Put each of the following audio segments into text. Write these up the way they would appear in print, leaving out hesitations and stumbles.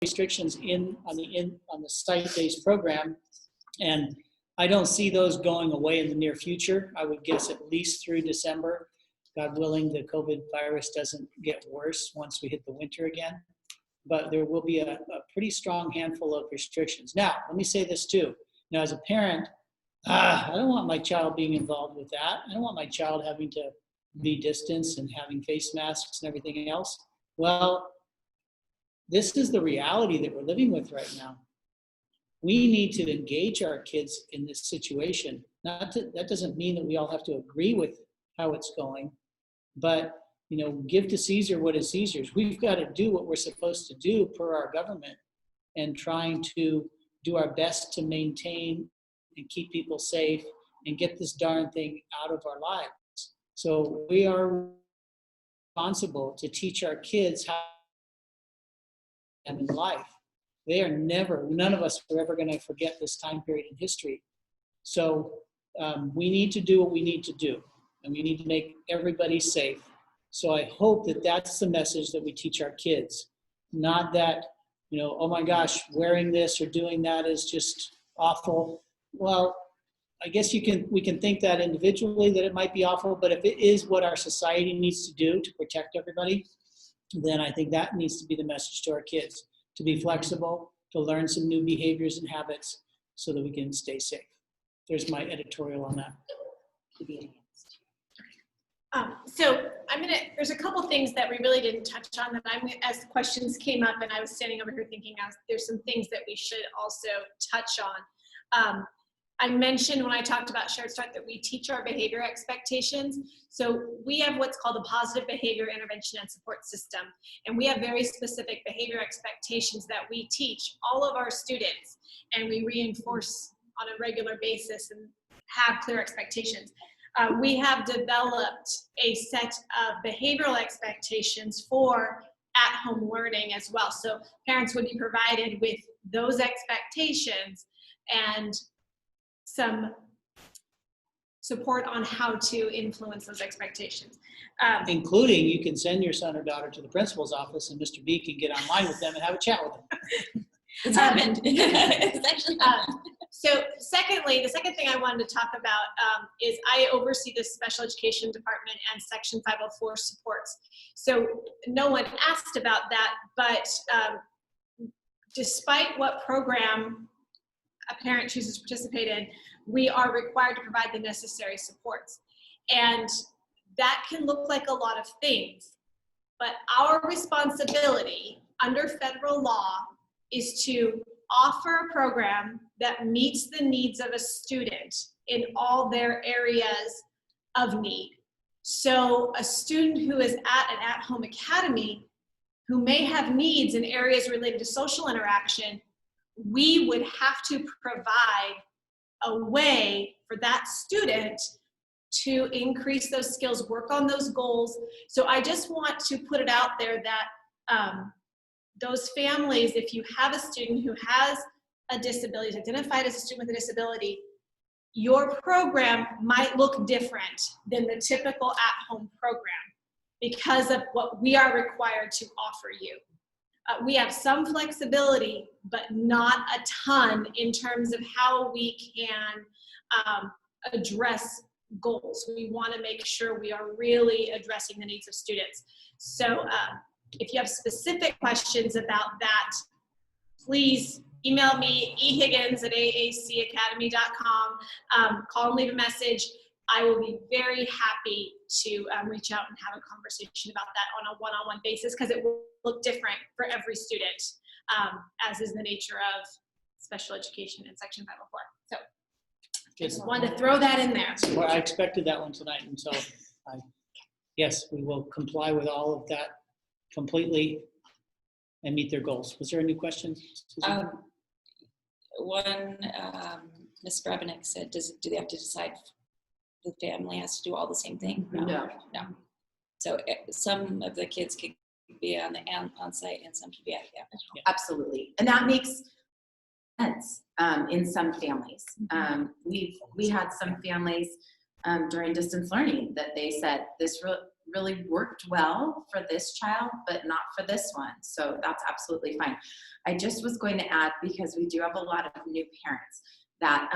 restrictions on the site-based program, and I don't see those going away in the near future. I would guess at least through December. God willing, the COVID virus doesn't get worse once we hit the winter again. But there will be a pretty strong handful of restrictions. Now, let me say this too. Now, as a parent, I don't want my child being involved with that. I don't want my child having to be distanced and having face masks and everything else. Well, this is the reality that we're living with right now. We need to engage our kids in this situation. That doesn't mean that we all have to agree with how it's going, but give to Caesar what is Caesar's. We've got to do what we're supposed to do per our government and trying to do our best to maintain and keep people safe and get this darn thing out of our lives. So we are responsible to teach our kids how to live in life. None of us are ever going to forget this time period in history. So we need to do what we need to do, and we need to make everybody safe. So I hope that that's the message that we teach our kids. Not that, oh my gosh, wearing this or doing that is just awful. Well, I guess we can think that individually that it might be awful, but if it is what our society needs to do to protect everybody, then I think that needs to be the message to our kids, to be flexible, to learn some new behaviors and habits so that we can stay safe. There's my editorial on that. So there's a couple things that we really didn't touch on that as questions came up, and I was standing over here thinking there's some things that we should also touch on. I mentioned when I talked about Shared Start that we teach our behavior expectations. So we have what's called a positive behavior intervention and support system. And we have very specific behavior expectations that we teach all of our students, and we reinforce on a regular basis and have clear expectations. We have developed a set of behavioral expectations for at-home learning as well. So parents would be provided with those expectations and some support on how to influence those expectations. Including, you can send your son or daughter to the principal's office and Mr. B can get online with them and have a chat with them. It's happened. It's actually happened. So secondly, the second thing I wanted to talk about is I oversee the special education department and Section 504 supports. So no one asked about that, but despite what program a parent chooses to participate in, we are required to provide the necessary supports. And that can look like a lot of things, but our responsibility under federal law is to offer a program that meets the needs of a student in all their areas of need. So a student who is at an at-home academy who may have needs in areas related to social interaction, we would have to provide a way for that student to increase those skills, work on those goals. So I just want to put it out there that those families, if you have a student who has a disability, is identified as a student with a disability, your program might look different than the typical at-home program because of what we are required to offer you. We have some flexibility, but not a ton in terms of how we can address goals. We want to make sure we are really addressing the needs of students. So if you have specific questions about that, please email me, ehiggins@aacacademy.com. Call and leave a message. I will be very happy to reach out and have a conversation about that on a one-on-one basis because it will look different for every student, as is the nature of special education in Section 504. So just wanted to throw that in there. Well, I expected that one tonight, and so yes, we will comply with all of that completely and meet their goals. Was there a new question? One, Ms. Brebenik said, do they have to decide the family has to do all the same thing? No. So some of the kids could be on site and some could be at campus. Yeah. Absolutely, and that makes sense in some families. We had some families during distance learning that they said really worked well for this child, but not for this one. So that's absolutely fine. I just was going to add, because we do have a lot of new parents, that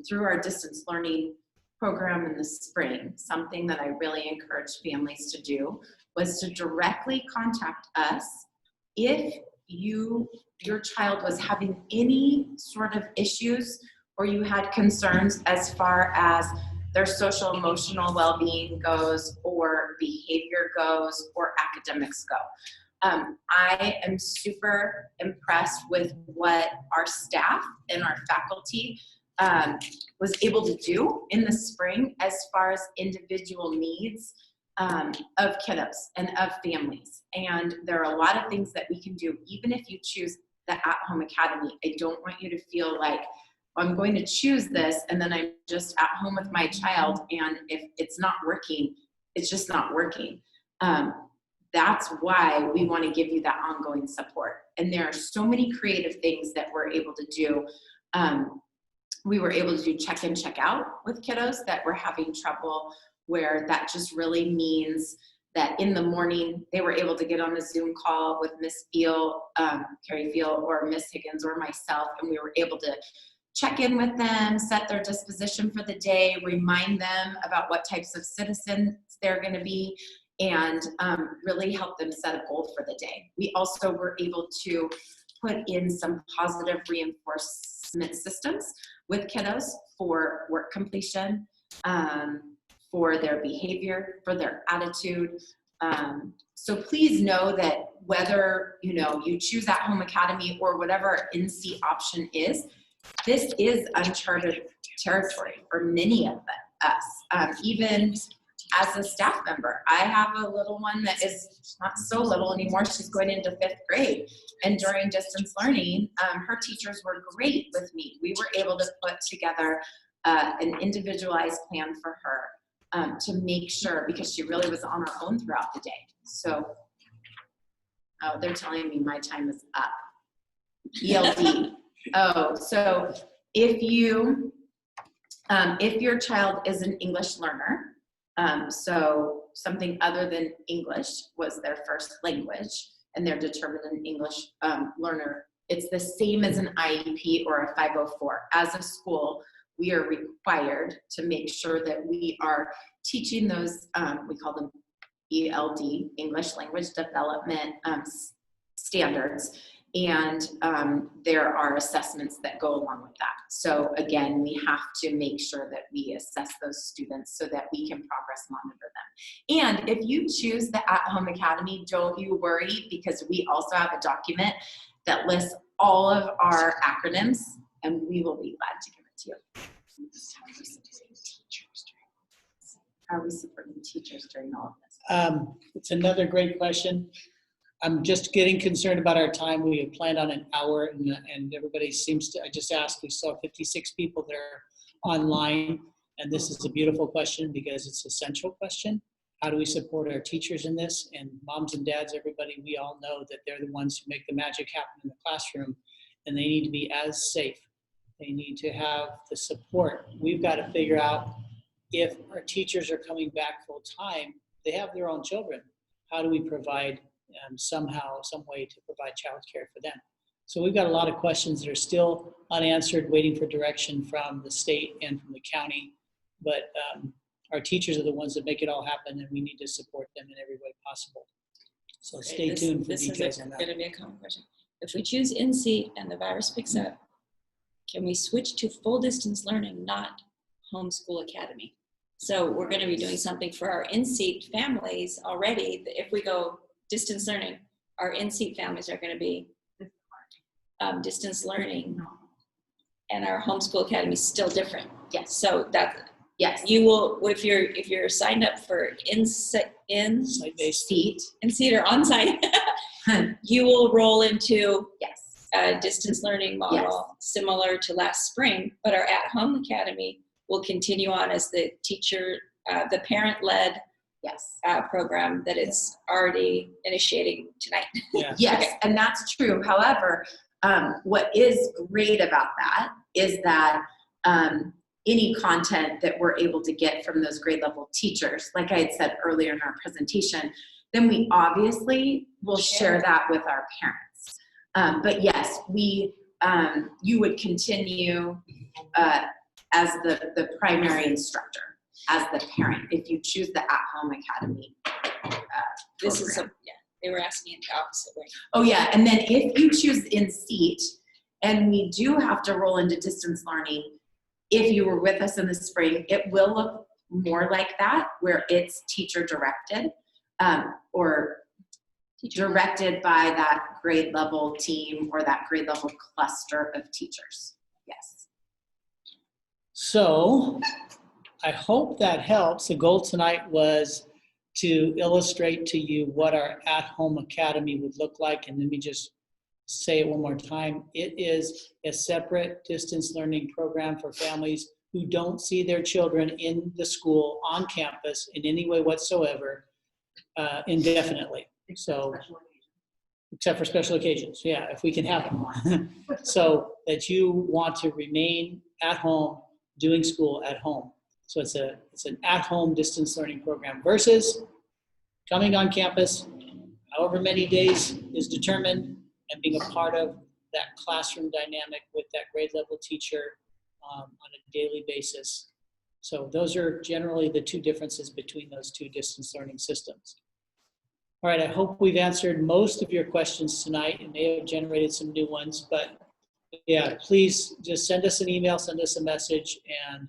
through our distance learning program in the spring, something that I really encouraged families to do was to directly contact us if your child was having any sort of issues or you had concerns as far as their social emotional well-being goes, or behavior goes, or academics go. I am super impressed with what our staff and our faculty was able to do in the spring as far as individual needs of kiddos and of families. And there are a lot of things that we can do, even if you choose the at-home academy. I don't want you to feel like, I'm going to choose this and then I'm just at home with my child, and if it's not working, it's just not working. That's why we want to give you that ongoing support. And there are so many creative things that we're able to do. We were able to do check in, check out with kiddos that were having trouble, where that just really means that in the morning they were able to get on a Zoom call with Miss Field, Carrie Field, or Miss Higgins or myself, and we were able to check in with them, set their disposition for the day, remind them about what types of citizens they're going to be, and really help them set a goal for the day. We also were able to put in some positive reinforcement systems with kiddos for work completion, for their behavior, for their attitude. So please know that whether you choose at home academy or whatever our in-seat option is, this is uncharted territory for many of us. Even as a staff member, I have a little one that is not so little anymore. She's going into 5th grade. And during distance learning, her teachers were great with me. We were able to put together an individualized plan for her to make sure, because she really was on her own throughout the day. So, oh, they're telling me my time is up. ELD. Oh, so if your child is an English learner, so something other than English was their first language, and they're determined an English learner, it's the same as an IEP or a 504. As a school, we are required to make sure that we are teaching those, we call them ELD, English Language Development standards. And there are assessments that go along with that. So again, we have to make sure that we assess those students so that we can progress monitor them. And if you choose the at-home academy, don't you worry, because we also have a document that lists all of our acronyms, and we will be glad to give it to you. How are we supporting teachers during all of this? It's another great question. I'm just getting concerned about our time. We had planned on an hour, and everybody seems to, I just asked, we saw 56 people there online, and this is a beautiful question because it's an essential question. How do we support our teachers in this? And moms and dads, everybody, we all know that they're the ones who make the magic happen in the classroom, and they need to be as safe. They need to have the support. We've got to figure out, if our teachers are coming back full time, they have their own children. How do we provide somehow, some way to provide childcare for them? So we've got a lot of questions that are still unanswered, waiting for direction from the state and from the county. But our teachers are the ones that make it all happen, and we need to support them in every way possible. So stay tuned for details on that. This is going to be a common question. If we choose in-seat and the virus picks up, can we switch to full distance learning, not homeschool academy? So we're going to be doing something for our in-seat families already. If we go distance learning, our in-seat families are going to be distance learning, and our homeschool academy is still different. Yes. So that, yes, you will, if you're signed up for in-seat or on-site, you will roll into yes, a distance learning model similar to last spring, but our at-home academy will continue on as the teacher, the parent-led program that it's already initiating tonight. Yeah. yes, Okay. and that's true. However, what is great about that is that any content that we're able to get from those grade level teachers, like I had said earlier in our presentation, then we obviously will share that with our parents. But yes, you would continue as the primary instructor, as the parent, if you choose the at-home academy. This is they were asking it the opposite way. Oh yeah, and then if you choose in-seat, and we do have to roll into distance learning, if you were with us in the spring, it will look more like that, where it's teacher directed, or directed by that grade level team or that grade level cluster of teachers. Yes. So I hope that helps. The goal tonight was to illustrate to you what our at-home academy would look like. And let me just say it one more time. It is a separate distance learning program for families who don't see their children in the school on campus in any way whatsoever indefinitely. So, except for special occasions, yeah, if we can have them. So that you want to remain at home, doing school at home. So it's an at-home distance learning program versus coming on campus, however many days is determined, and being a part of that classroom dynamic with that grade level teacher on a daily basis. So those are generally the two differences between those two distance learning systems. All right, I hope we've answered most of your questions tonight. It may have generated some new ones, but yeah, please just send us an email, send us a message, and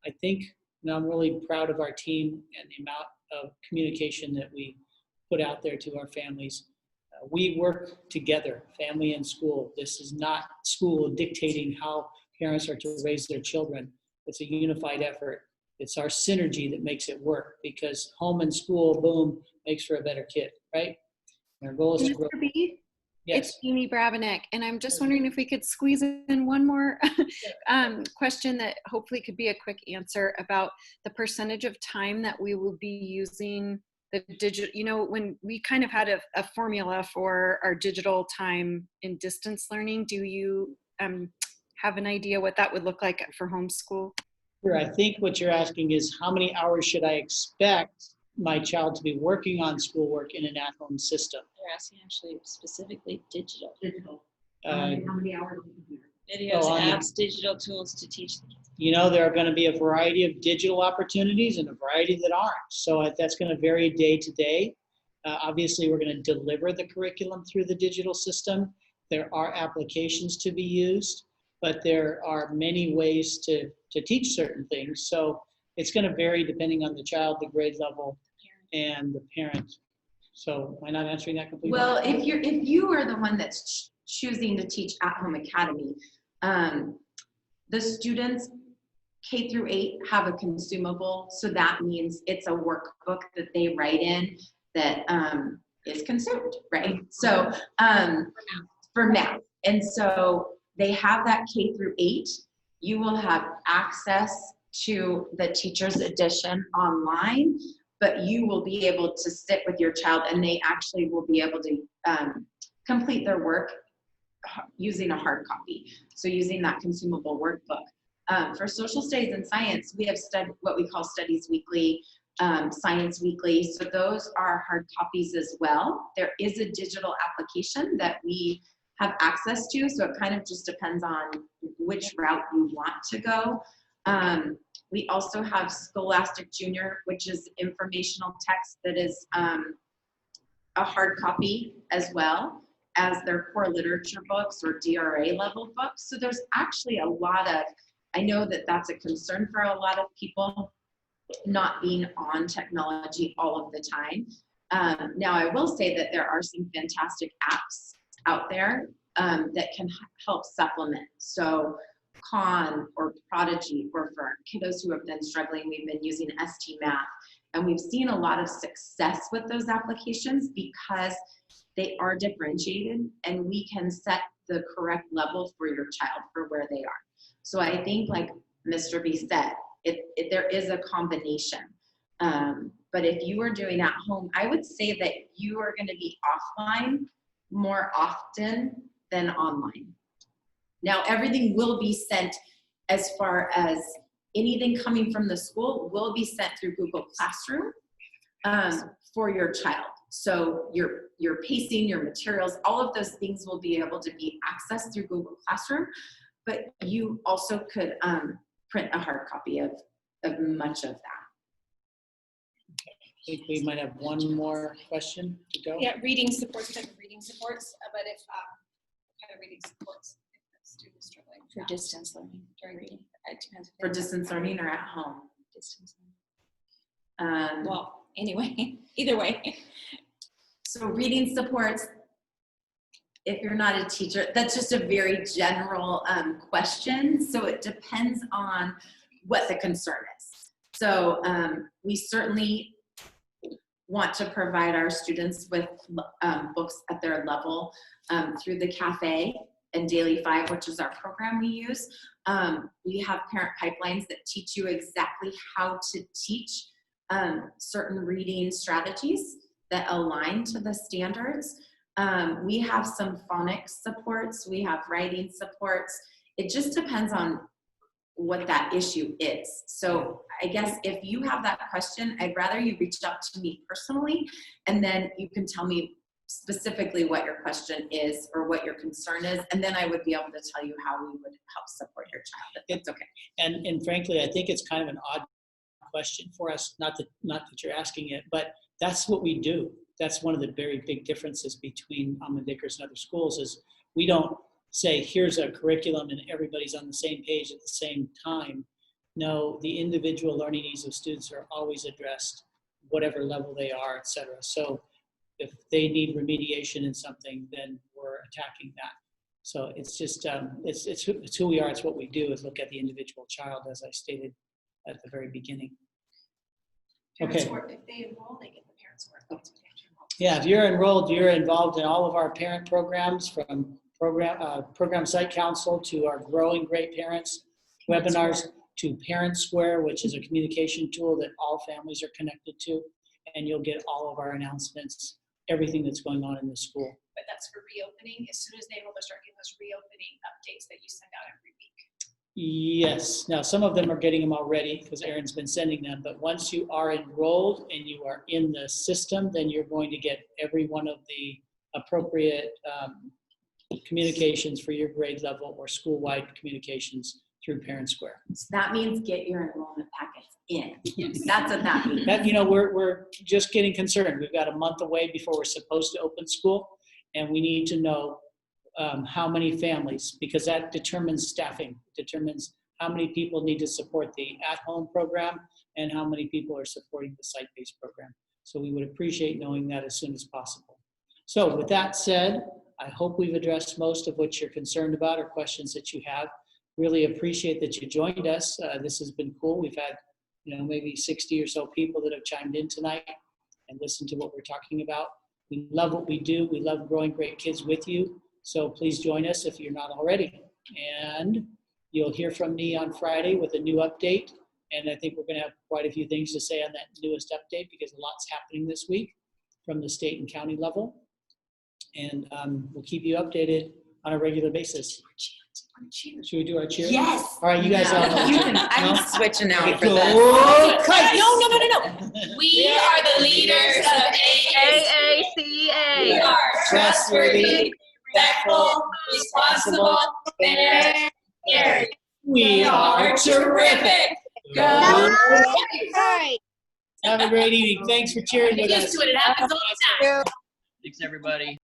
I think I'm really proud of our team and the amount of communication that we put out there to our families. We work together, family and school. This is not school dictating how parents are to raise their children. It's a unified effort. It's our synergy that makes it work, because home and school, boom, makes for a better kid, right? And our goal is to grow. Mr. B, Yes. it's Jeannie Brabenek, and I'm just wondering if we could squeeze in one more question that hopefully could be a quick answer about the percentage of time that we will be using the digital. You know, when we kind of had a formula for our digital time in distance learning, do you have an idea what that would look like for homeschool? Sure. I think what you're asking is how many hours should I expect my child to be working on schoolwork in an at-home system? They're asking actually specifically digital. How many hours? Videos, Oh, apps, digital tools to teach the kids. You know, there are going to be a variety of digital opportunities and a variety that aren't. So that's going to vary day to day. Obviously, we're going to deliver the curriculum through the digital system. There are applications to be used, but there are many ways to teach certain things. So it's going to vary depending on the child, the grade level, and the parent. So am I not answering that completely? Well, if you are the one that's choosing to teach at-home academy, the students K through 8 have a consumable, so that means it's a workbook that they write in that is consumed, right? So for math, and so they have that K through 8. You will have access to the teacher's edition online, but you will be able to sit with your child, and they actually will be able to complete their work using a hard copy. So using that consumable workbook. For social studies and science, we have what we call Studies Weekly, Science Weekly. So those are hard copies as well. There is a digital application that we have access to, so it kind of just depends on which route you want to go. We also have Scholastic Junior, which is informational text that is a hard copy as well as their core literature books or DRA level books. So there's actually a lot of, I know that that's a concern for a lot of people, not being on technology all of the time. Now I will say that there are some fantastic apps out there that can help supplement. So Khan or Prodigy, or for kiddos who have been struggling, we've been using ST Math, and we've seen a lot of success with those applications because they are differentiated and we can set the correct level for your child for where they are. So I think, like Mr. B said, there is a combination. But if you are doing at home, I would say that you are going to be offline more often than online. Now, everything will be sent as far as anything coming from the school will be sent through Google Classroom for your child. So your pacing, your materials, all of those things will be able to be accessed through Google Classroom, but you also could print a hard copy of much of that. I think we might have one more question to go. Yeah, reading supports, type of reading supports, but if kind of reading supports if the student is struggling For distance learning during reading. It depends. For distance learning or at home? Distance learning. Well, anyway, either way. So reading supports, if you're not a teacher, that's just a very general question. So it depends on what the concern is. So we certainly want to provide our students with books at their level through the cafe and Daily 5, which is our program we use. We have parent pipelines that teach you exactly how to teach certain reading strategies that align to the standards. We have some phonics supports, we have writing supports. It just depends on what that issue is. So I guess if you have that question, I'd rather you reach out to me personally, and then you can tell me specifically what your question is or what your concern is, and then I would be able to tell you how we would help support your child. It's okay. And frankly, I think it's kind of an odd question for us, not that you're asking it, but that's what we do. That's one of the very big differences between Almond Acres and other schools is we don't say, here's a curriculum and everybody's on the same page at the same time. No, the individual learning needs of students are always addressed, whatever level they are, et cetera. So if they need remediation in something, then we're attacking that. So it's just, it's who we are, it's what we do, is look at the individual child, as I stated at the very beginning. parents Okay. work. If they enroll, they get the parents work. That's what they have to enroll. Yeah, if you're enrolled, you're involved in all of our parent programs, from program site council to our Growing Great Parents webinars to Parent Square, which is a communication tool that all families are connected to, and you'll get all of our announcements, everything that's going on in the school. But that's for reopening. As soon as they enroll, they'll start getting those reopening updates that you send out every week. Yes, now some of them are getting them already because Erin's been sending them, but once you are enrolled and you are in the system, then you're going to get every one of the appropriate communications for your grade level or school-wide communications through Parent Square. So that means get your enrollment packets in. That's what that means. That, you know, we're just getting concerned. We've got a month away before we're supposed to open school, and we need to know how many families, because that determines staffing, determines how many people need to support the at-home program and how many people are supporting the site-based program. So we would appreciate knowing that as soon as possible. So with that said, I hope we've addressed most of what you're concerned about or questions that you have. Really appreciate that you joined us. This has been cool. We've had, you know, maybe 60 or so people that have chimed in tonight and listened to what we're talking about. We love what we do. We love growing great kids with you. So please join us if you're not already. And you'll hear from me on Friday with a new update. And I think we're going to have quite a few things to say on that newest update because a lot's happening this week from the state and county level. And we'll keep you updated on a regular basis. Should we do our cheer? Yes. All right, you guys all know. You can, I'm switching out for Go that. Kites! We are the leaders of AACA. We are Trustworthy, respectful, responsible, fair, caring. We are terrific. Go. Right. Have a great evening. Thanks for cheering with Get us. used to it. It happens all the time. Thanks, everybody.